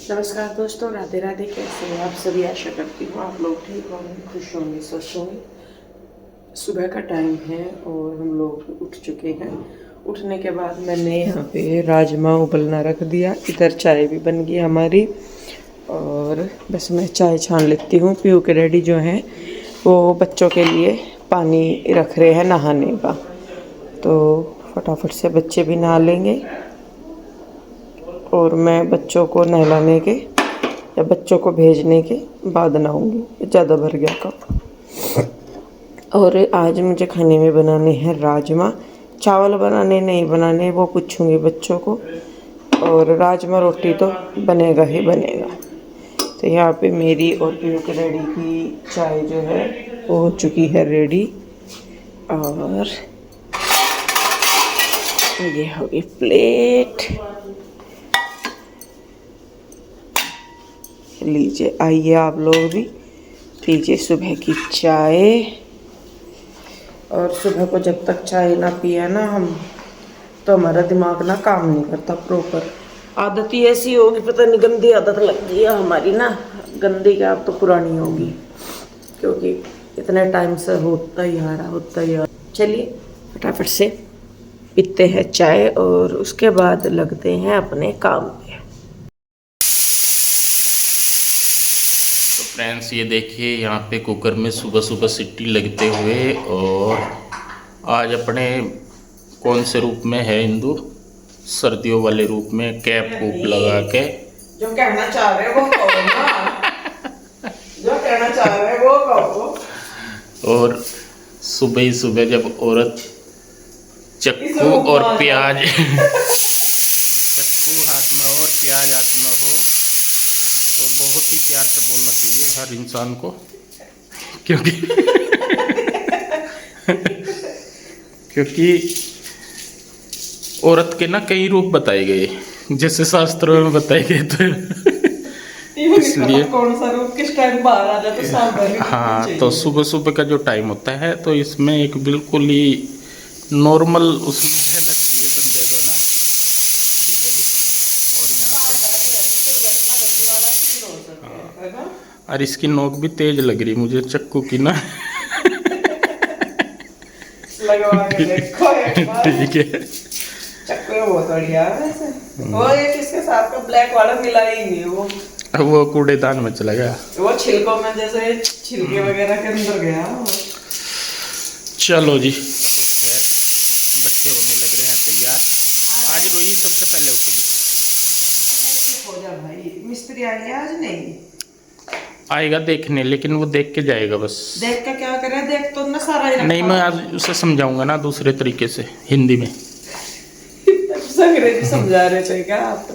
नमस्कार दोस्तों, राधे राधे। कैसे हो आप सभी? आशा करती हूँ आप लोग ठीक होंगे, खुश होंगे, स्वस्थ होंगे। सुबह का टाइम है और हम लोग उठ चुके हैं। उठने के बाद मैंने यहाँ पे राजमा उबलना रख दिया, इधर चाय भी बन गई हमारी। और बस मैं चाय छान लेती हूँ। पीयू के डैडी जो हैं वो बच्चों के लिए पानी रख रहे हैं नहाने का, तो फटाफट से बच्चे भी नहा लेंगे और मैं बच्चों को नहलाने के या बच्चों को भेजने के बाद नहाऊंगी। ज़्यादा भर गया कप। और आज मुझे खाने में बनाने हैं राजमा। चावल बनाने नहीं बनाने वो पूछूंगी बच्चों को, और राजमा रोटी तो बनेगा ही बनेगा। तो यहाँ पे मेरी और पीयू के डैडी की चाय जो है वो हो चुकी है रेडी। और ये होगी प्लेट। लीजिए, आइए आप लोग भी पीजिए सुबह की चाय। और सुबह को जब तक चाय ना पिए ना हम, तो हमारा दिमाग ना काम नहीं करता प्रॉपर। आदत ही ऐसी होगी, पता नहीं गंदी आदत लग गई है हमारी ना। गंदी क्या, अब तो पुरानी होगी, क्योंकि इतने टाइम से होता ही आ रहा। चलिए फटाफट से पीते हैं चाय और उसके बाद लगते हैं अपने काम पे। फ्रेंड्स ये देखिए, यहाँ पे कुकर में सुबह सुबह सीटी लगते हुए, और आज अपने कौन से रूप में है हिंदू, सर्दियों वाले रूप में कैप कूप लगा के जो कहना चाह रहे हो वो कहो ना। जो कहना चाह रहे हो वो कहो। और सुबह ही सुबह जब औरत चक्कू और प्याज चक्कू हाथ में हो और प्याज हाथ में हो, तो बहुत ही प्यार से बोलना चाहिए हर इंसान को, क्योंकि औरत के ना कई रूप बताए गए, जैसे शास्त्रों में बताए गए, तो इसलिए कौन सा रूप किस टाइम बाहर आ जाए तो सावधानी। हाँ, तो सुबह सुबह का जो टाइम होता है, तो इसमें एक बिल्कुल ही नॉर्मल उसमें रहना चाहिए बंदे को ना। ठीक है जी। और यहाँ पे और इसकी नोक भी तेज लग रही मुझे चक्कू की ना। लगवा के देखो एक बार। ठीक है। चक्कू बहुत बढ़िया है वैसे। वो एक इसके साथ का ब्लैक वाला मिला ही नहीं वो। वो कूड़ेदान में चला गया, वो छिलकों में जैसे छिलके वगैरह के अंदर गया वो। चलो जी, तो खैर बच्चे होने लग रहे हैं तैयार। आज रोई सबसे पहले उठेगी। हो जा भाई, मिस्त्री आ गया आज? नहीं आएगा देखने, लेकिन वो देख के जाएगा बस। देख के क्या करे, देख तो ना सारा ही नहीं, मैं आज उसे समझाऊंगा ना दूसरे तरीके से, हिंदी में। अंग्रेजी समझा रहे थे क्या आप?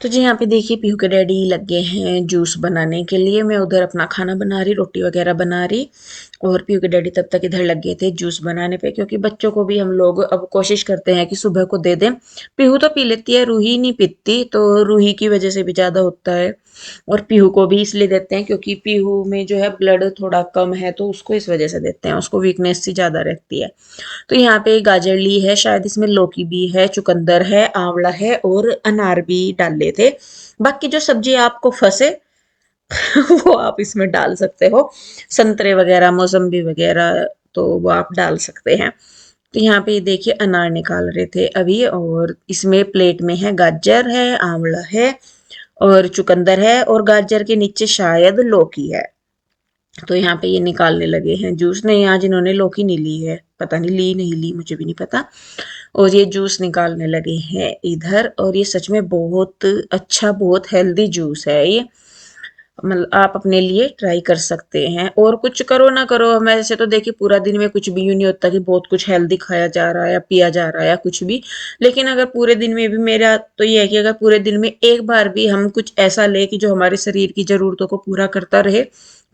तो जी यहाँ पे देखिए पीहू के डैडी लगे हैं जूस बनाने के लिए। मैं उधर अपना खाना बना रही, रोटी वगैरह बना रही, और पीहू के डैडी तब तक इधर लगे थे जूस बनाने पे, क्योंकि बच्चों को भी हम लोग अब कोशिश करते हैं कि सुबह को दे दें। पीहू तो पी लेती है, रूही नहीं पीती, तो रूही की वजह से भी ज़्यादा होता है। और पीहू को भी इसलिए देते हैं क्योंकि पीहू में जो है ब्लड थोड़ा कम है, तो उसको इस वजह से देते हैं, उसको वीकनेस सी ज़्यादा रहती है। तो यहाँ पे गाजर ली है, शायद इसमें लौकी भी है, चुकंदर है, आंवला है और अनार भी डाले थे। बाकी जो सब्जी आपको फंसे वो आप इसमें डाल सकते हो, संतरे वगैरह, मौसम्बी वगैरह, तो वो आप डाल सकते हैं। तो यहाँ पे देखिए अनार निकाल रहे थे अभी, और इसमें प्लेट में है गाजर है, आंवला है और चुकंदर है, और गाजर के नीचे शायद लौकी है। तो यहाँ पे ये निकालने लगे हैं जूस। नहीं, आज इन्होंने लौकी नहीं ली है, पता नहीं ली नहीं ली, मुझे भी नहीं पता। और ये जूस निकालने लगे हैं इधर, और ये सच में बहुत अच्छा, बहुत हेल्दी जूस है ये। मतलब आप अपने लिए ट्राई कर सकते हैं, और कुछ करो ना करो, हम ऐसे तो देखिए पूरा दिन में कुछ भी यूँ नहीं होता कि बहुत कुछ हेल्दी खाया जा रहा है या पिया जा रहा है या कुछ भी। लेकिन अगर पूरे दिन में भी, मेरा तो ये है कि अगर पूरे दिन में एक बार भी हम कुछ ऐसा ले कि जो हमारे शरीर की ज़रूरतों को पूरा करता रहे,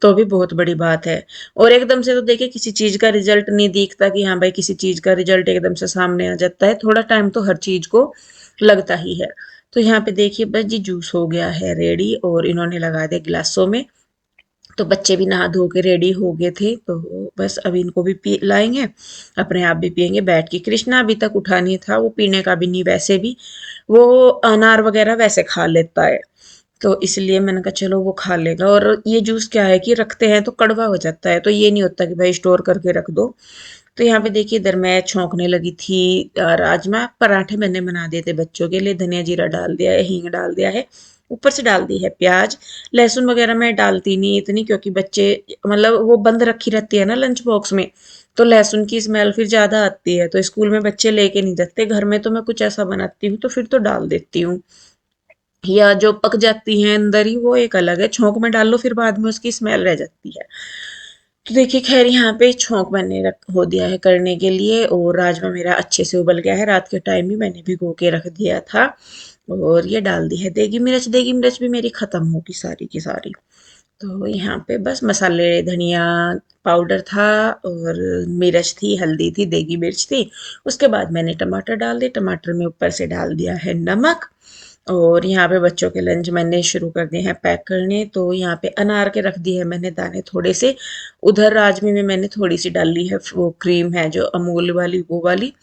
तो भी बहुत बड़ी बात है। और एकदम से तो देखिए किसी चीज़ का रिजल्ट नहीं दिखता कि हाँ भाई किसी चीज़ का रिजल्ट एकदम से सामने आ जाता है, थोड़ा टाइम तो हर चीज़ को लगता ही है। तो यहाँ पे देखिए बस जी जूस हो गया है रेडी, और इन्होंने लगा दिया गिलासों में। तो बच्चे भी नहा धो के रेडी हो गए थे, तो बस अभी इनको भी पी लाएंगे, अपने आप भी पियेंगे बैठ के। कृष्णा अभी तक उठा नहीं था, वो पीने का भी नहीं वैसे भी, वो अनार वगैरह वैसे खा लेता है, तो इसलिए मैंने कहा चलो वो खा लेगा। और ये जूस क्या है कि रखते हैं तो कड़वा हो जाता है, तो ये नहीं होता कि भाई स्टोर करके रख दो। तो यहाँ पे देखिए इधर मैं छौंकने लगी थी राजमा पराठे मैंने बना दिए थे बच्चों के लिए, धनिया जीरा डाल दिया है, हींग डाल दिया है, ऊपर से डाल दी है प्याज। लहसुन वगैरह मैं डालती नहीं इतनी, क्योंकि बच्चे मतलब वो बंद रखी रहती है ना लंच बॉक्स में, तो लहसुन की स्मेल फिर ज्यादा आती है, तो स्कूल में बच्चे लेके नहीं जाते। घर में तो मैं कुछ ऐसा बनाती हूँ तो फिर तो डाल देती हूँ, या जो पक जाती हैं अंदर ही वो एक अलग है, छौंक में डाल लो फिर बाद में उसकी स्मेल रह जाती है। तो देखिए खैर यहाँ पे छौंक मैंने रख हो दिया है करने के लिए, और राजमा मेरा अच्छे से उबल गया है, रात के टाइम भी मैंने भिगो के रख दिया था। और ये डाल दी है देगी मिर्च भी मेरी खत्म होगी सारी की सारी। तो यहाँ पे बस मसाले धनिया पाउडर था, और मिर्च थी, हल्दी थी, देगी मिर्च थी। उसके बाद मैंने टमाटर डाल दिए, टमाटर में ऊपर से डाल दिया है नमक। और यहाँ पे बच्चों के लंच मैंने शुरू कर दिए हैं पैक करने, तो यहाँ पे अनार के रख दिए हैं मैंने दाने थोड़े से। उधर राजमे में मैंने थोड़ी सी डाली है वो क्रीम है जो अमूल वाली वो वाली।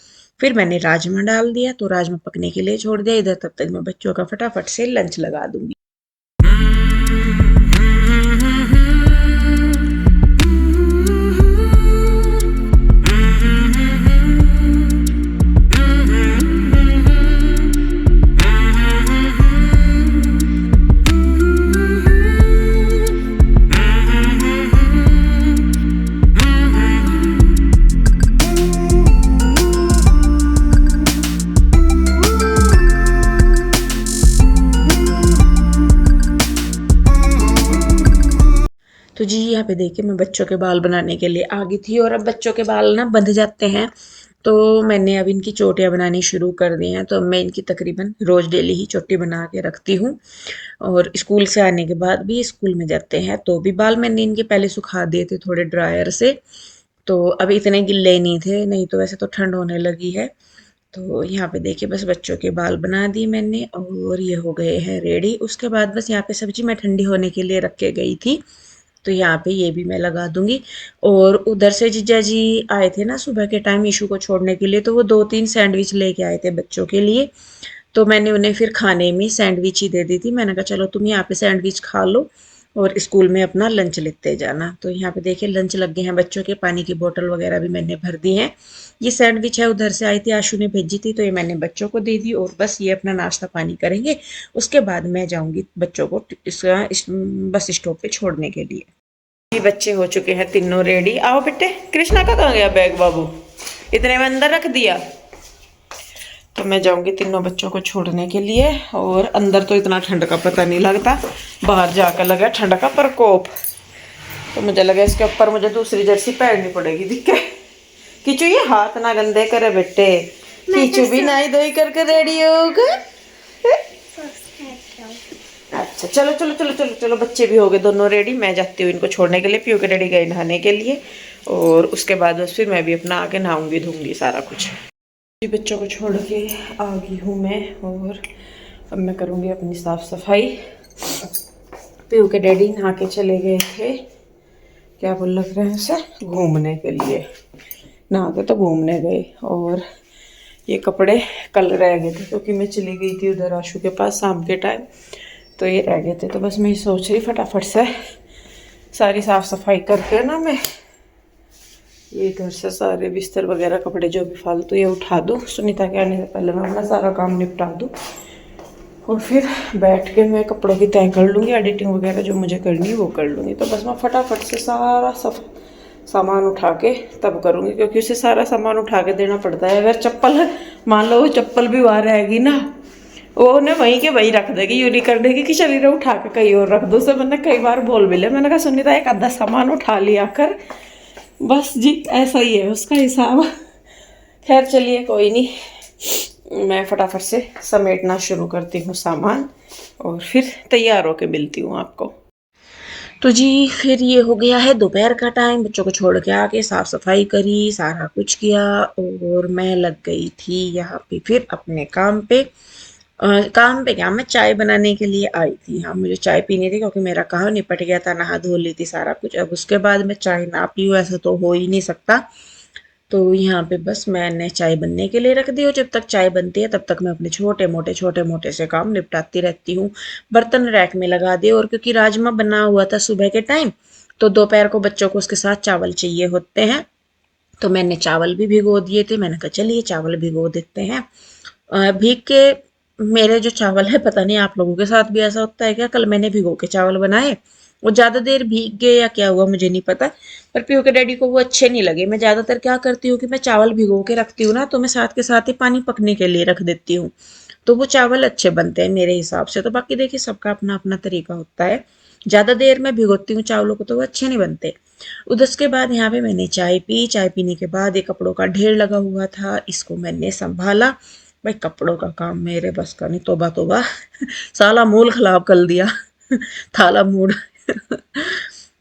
फिर मैंने राजमा डाल दिया, तो राजमा पकने के लिए छोड़ दिया इधर, तब तक मैं बच्चों का फटाफट से लंच लगा दूंगी। तो जी यहाँ पे देखिए मैं बच्चों के बाल बनाने के लिए आ गई थी, और अब बच्चों के बाल ना बंध जाते हैं, तो मैंने अब इनकी चोटियाँ बनानी शुरू कर दी हैं। तो मैं इनकी तकरीबन रोज़ डेली ही चोटी बना के रखती हूँ, और स्कूल से आने के बाद भी, स्कूल में जाते हैं तो भी बाल मैंने इनके पहले सुखा दिए थे थोड़े ड्रायर से, तो अभी इतने गिल्ले नहीं थे, नहीं तो वैसे तो ठंड होने लगी है। तो यहाँ पे देखिए बस बच्चों के बाल बना दिए मैंने, और ये हो गए हैं रेडी। उसके बाद बस यहाँ पे सब्जी मैं ठंडी होने के लिए रख के गई थी, तो यहाँ पे ये भी मैं लगा दूंगी। और उधर से जीजा जी आए थे ना सुबह के टाइम ईशु को छोड़ने के लिए, तो वो 2-3 सैंडविच लेके आए थे बच्चों के लिए, तो मैंने उन्हें फिर खाने में सैंडविच ही दे दी थी। मैंने कहा चलो तुम यहाँ पे सैंडविच खा लो और स्कूल में अपना लंच लेते जाना। तो यहाँ पे देखिए लंच लग गए हैं बच्चों के, पानी की बोतल वगैरह भी मैंने भर दी है। ये सैंडविच है उधर से आई थी, आशु ने भेजी थी, तो ये मैंने बच्चों को दे दी, और बस ये अपना नाश्ता पानी करेंगे। उसके बाद मैं जाऊंगी बच्चों को बस स्टॉप पे छोड़ने के लिए। ये बच्चे हो चुके हैं तीनों रेडी। आओ बेटे, कृष्णा का कहाँ गया बैग बाबू, इतने में अंदर रख दिया। तो मैं जाऊंगी तीनों बच्चों को छोड़ने के लिए, और अंदर तो इतना ठंड का पता नहीं लगता, बाहर जाकर लगा ठंड का प्रकोप। तो मुझे लगा इसके ऊपर मुझे दूसरी जर्सी पहननी पड़ेगी। दिक्कत किचू ये हाथ ना गंदे करे बेटे, किचू भी नहाई धोई करके रेडी होगा। अच्छा चलो चलो चलो चलो चलो, बच्चे भी हो गए दोनों रेडी। मैं जाती हूँ इनको छोड़ने के लिए, पीयू के डैडी गए नहाने के लिए, और उसके बाद बस फिर मैं भी अपना आके नहाऊंगी धोऊंगी सारा कुछ। बच्चों को छोड़ के आ गई हूँ मैं, और अब मैं करूँगी अपनी साफ़ सफाई। पीयू के डैडी नहा के चले गए थे, क्या बोल लग रहे हैं उसे, घूमने के लिए। नहा के तो घूमने गए, और ये कपड़े कल रह गए थे क्योंकि मैं चली गई थी उधर आशु के पास शाम के टाइम, तो ये रह गए थे। तो बस मैं ये सोच रही फटाफट से सारी साफ़ सफाई करके ना, मैं ये इधर से सारे बिस्तर वगैरह कपड़े जो भी फालतू ये उठा दूँ, सुनीता के आने से पहले मैं अपना सारा काम निपटा दूँ, और फिर बैठ के मैं कपड़ों की तय कर लूँगी, एडिटिंग वगैरह जो मुझे करनी है वो कर लूँगी। तो बस मैं फटाफट से सारा सामान उठा के तब करूँगी, क्योंकि उसे सारा सामान उठा के देना पड़ता है। अगर चप्पल मान लो वो चप्पल भी वहाँ रहेगी ना, वो उन्हें वहीं के वहीं रख देगी, यूँ नहीं कर देगी कि चलिए उठा के कहीं और रख दो। उसे मैंने कई बार बोल भी लिया, मैंने कहा सुनीता एक आधा सामान उठा लिया कर, बस जी ऐसा ही है उसका हिसाब। खैर चलिए कोई नहीं, मैं फटाफट से समेटना शुरू करती हूँ सामान, और फिर तैयार होके मिलती हूँ आपको। तो जी फिर ये हो गया है दोपहर का टाइम, बच्चों को छोड़ के आके साफ सफाई करी, सारा कुछ किया, और मैं लग गई थी यहाँ पे फिर अपने काम पे। काम पे क्या, मैं चाय बनाने के लिए आई थी। हाँ मुझे चाय पीनी थी क्योंकि मेरा काम निपट गया था, नहा धो ली थी सारा कुछ। अब उसके बाद मैं चाय ना पीऊँ ऐसा तो हो ही नहीं सकता, तो यहाँ पे बस मैंने चाय बनने के लिए रख दी, और जब तक चाय बनती है तब तक मैं अपने छोटे मोटे से काम निपटाती रहती हूँ। बर्तन रैक में लगा दिए, और क्योंकि राजमा बना हुआ था सुबह के टाइम, तो दोपहर को बच्चों को उसके साथ चावल चाहिए होते हैं, तो मैंने चावल भी भिगो दिए थे। मैंने कहा चलिए चावल भिगो देते हैं। भीग के मेरे जो चावल है, पता नहीं आप लोगों के साथ भी ऐसा होता है क्या, कल मैंने भिगो के चावल बनाए, वो ज़्यादा देर भीग गए या क्या हुआ मुझे नहीं पता, पर पीयू के डैडी को वो अच्छे नहीं लगे। मैं ज़्यादातर क्या करती हूँ कि मैं चावल भिगो के रखती हूँ ना, तो मैं साथ के साथ ही पानी पकने के लिए रख देती हूँ, तो वो चावल अच्छे बनते हैं मेरे हिसाब से। तो बाकी देखिए सबका अपना अपना तरीका होता है। ज़्यादा देर में भिगोती हूँ चावलों को तो वो अच्छे नहीं बनते। उधर उसके बाद यहाँ पे मैंने चाय पी। चाय पीने के बाद एक कपड़ों का ढेर लगा हुआ था, इसको मैंने संभाला। भाई कपड़ों का काम मेरे बस का नहीं, तोबा तोबा साला मूड खराब कर दिया थाला मूड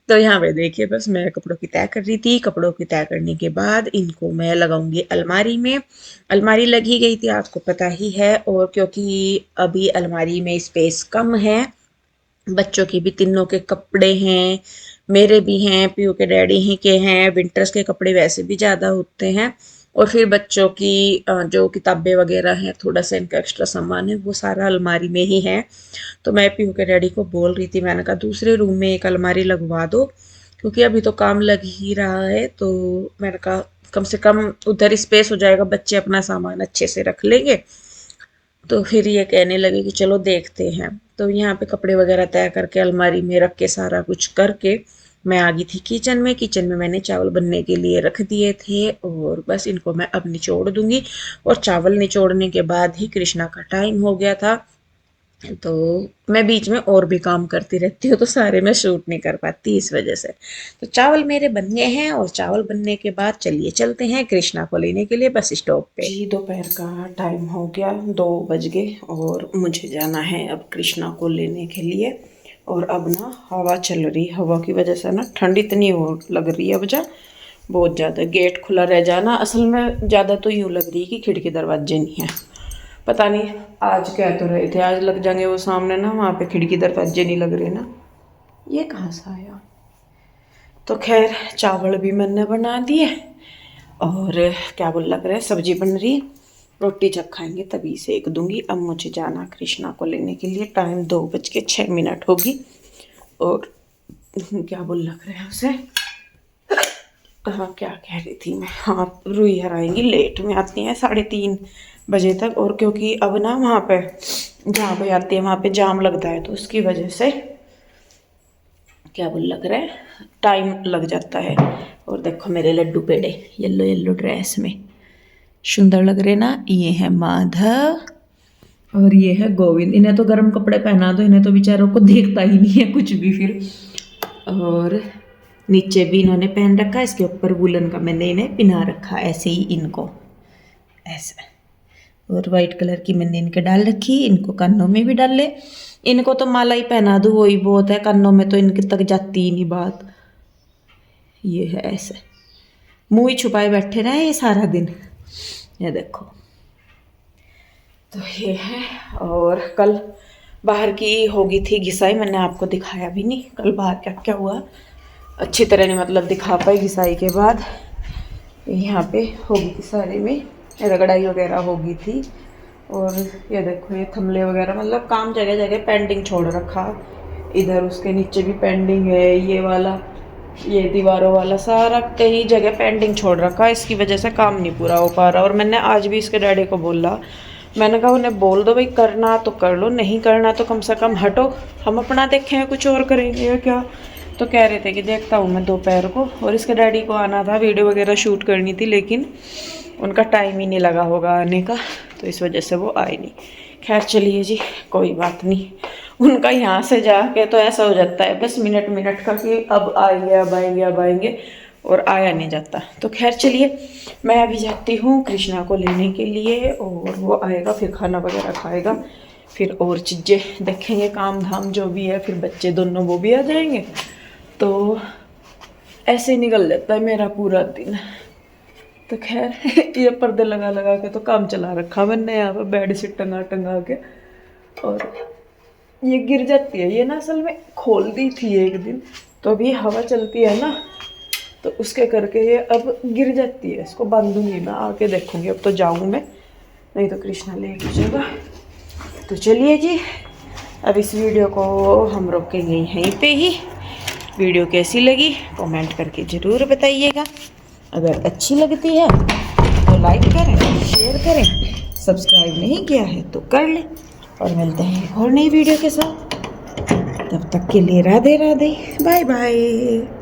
तो यहाँ पे देखिए बस मैं कपड़ों की तय कर रही थी। कपड़ों की तय करने के बाद इनको मैं लगाऊंगी अलमारी में। अलमारी लगी गई थी आपको पता ही है, और क्योंकि अभी अलमारी में स्पेस कम है, बच्चों की भी तीनों के कपड़े हैं, मेरे भी हैं, पीयू के डैडी ही के हैं, विंटर्स के कपड़े वैसे भी ज़्यादा होते हैं, और फिर बच्चों की जो किताबें वगैरह हैं, थोड़ा सा इनका एक्स्ट्रा सामान है, वो सारा अलमारी में ही है। तो मैं पीयू के डैडी को बोल रही थी, मैंने कहा दूसरे रूम में एक अलमारी लगवा दो, क्योंकि अभी तो काम लग ही रहा है। तो मैंने कहा कम से कम उधर स्पेस हो जाएगा, बच्चे अपना सामान अच्छे से रख लेंगे। तो फिर ये कहने लगे कि चलो देखते हैं। तो यहाँ पे कपड़े वगैरह तय करके अलमारी में रख के सारा कुछ करके मैं आ गई थी किचन में। किचन में मैंने चावल बनने के लिए रख दिए थे, और बस इनको मैं अब निचोड़ दूंगी। और चावल निचोड़ने के बाद ही कृष्णा का टाइम हो गया था, तो मैं बीच में और भी काम करती रहती हूँ, तो सारे मैं शूट नहीं कर पाती इस वजह से। तो चावल मेरे बन गए हैं, और चावल बनने के बाद चलिए चलते हैं कृष्णा को लेने के लिए बस स्टॉप पे। जी दोपहर का टाइम हो गया, 2 बज गए, और मुझे जाना है अब कृष्णा को लेने के लिए। और अब ना हवा चल रही, हवा की वजह से ना ठंड इतनी हो लग रही है वजह बहुत ज़्यादा। गेट खुला रह जाना, असल में ज़्यादा तो यूँ लग रही है कि खिड़की दरवाजे नहीं है। पता नहीं आज कह तो रहे थे आज लग जाएंगे, वो सामने ना वहाँ पे खिड़की दरवाजे नहीं लग रहे ना। ये कहाँ से आया। तो खैर चावल भी मैंने बना दिए, और क्या बोल लग रहा है सब्जी बन रही है, रोटी जब खाएंगे तभी सेक दूंगी। अब मुझे जाना कृष्णा को लेने के लिए, टाइम 2:06 होगी। और क्या बोल लग रहा है उसे, हाँ क्या कह रही थी मैं, हाँ रूही आएंगी, लेट में आती हैं 3:30 बजे तक। और क्योंकि अब ना वहाँ पे जहाँ पे आती है वहाँ पे जाम लगता है, तो उसकी वजह से क्या बोल लग रहा है टाइम लग जाता है। और देखो मेरे लड्डू पेड़े येलो येलो ड्रेस में सुंदर लग रहे ना, ये है माधव और ये है गोविंद। इन्हें तो गर्म कपड़े पहना दो, इन्हें तो बेचारों को देखता ही नहीं है कुछ भी फिर। और नीचे भी इन्होंने पहन रखा है, इसके ऊपर वुलन का मैंने इन्हें पिना रखा ऐसे ही इनको ऐसे। और वाइट कलर की मैंने इनके डाल रखी, इनको कानों में भी डाल ले। इनको तो माला ही पहना दूँ वही बहुत है, कानों में तो इनके तक जाती ही नहीं बात। ये है ऐसे, मुँह ही छुपाए बैठे रहे ये सारा दिन, ये देखो। तो ये है। और कल बाहर की होगी थी घिसाई, मैंने आपको दिखाया भी नहीं कल बाहर क्या क्या हुआ, अच्छी तरह नहीं मतलब दिखा पाई। घिसाई के बाद यहाँ पे होगी थी सारे में रगड़ाई वगैरह होगी थी। और ये देखो ये थमले वगैरह मतलब काम जगह जगह पेंडिंग छोड़ रखा। इधर उसके नीचे भी पेंडिंग है, ये वाला ये दीवारों वाला सारा कई जगह पेंडिंग छोड़ रखा। इसकी वजह से काम नहीं पूरा हो पा रहा। और मैंने आज भी इसके डैडी को बोला, मैंने कहा उन्हें बोल दो भाई करना तो कर लो, नहीं करना तो कम से कम हटो, हम अपना देखें कुछ और करेंगे या क्या। तो कह रहे थे कि देखता हूँ मैं दोपहर को। और इसके डैडी को आना था, वीडियो वगैरह शूट करनी थी, लेकिन उनका टाइम ही नहीं लगा होगा आने का, तो इस वजह से वो आए नहीं। खैर चलिए जी कोई बात नहीं। उनका यहाँ से जाके तो ऐसा हो जाता है बस मिनट मिनट का कि अब आएंगे अब आएंगे अब आएंगे, और आया नहीं जाता। तो खैर चलिए मैं अभी जाती हूँ कृष्णा को लेने के लिए, और वो आएगा फिर खाना वगैरह खाएगा, फिर और चीज़ें देखेंगे काम धाम जो भी है, फिर बच्चे दोनों वो भी आ जाएंगे। तो ऐसे ही निकल जाता है मेरा पूरा दिन। तो खैर ये पर्दे लगा लगा के तो काम चला रखा मैंने यहाँ पर बेड से टंगा टंगा के। और ये गिर जाती है ये ना, असल में खोल दी थी एक दिन, तो अभी हवा चलती है ना तो उसके करके ये अब गिर जाती है। इसको बांधूंगी मैं, आके देखूंगी। अब तो जाऊँ मैं, नहीं तो कृष्णा ले जाएगा। तो चलिए जी, अब इस वीडियो को हम रोकेंगे यहीं पे ही। वीडियो कैसी लगी कमेंट करके ज़रूर बताइएगा। अगर अच्छी लगती है तो लाइक करें, शेयर करें, सब्सक्राइब नहीं किया है तो कर लें। और मिलते हैं एक और नई वीडियो के साथ। तब तक के लिए राधे राधे, बाय बाय।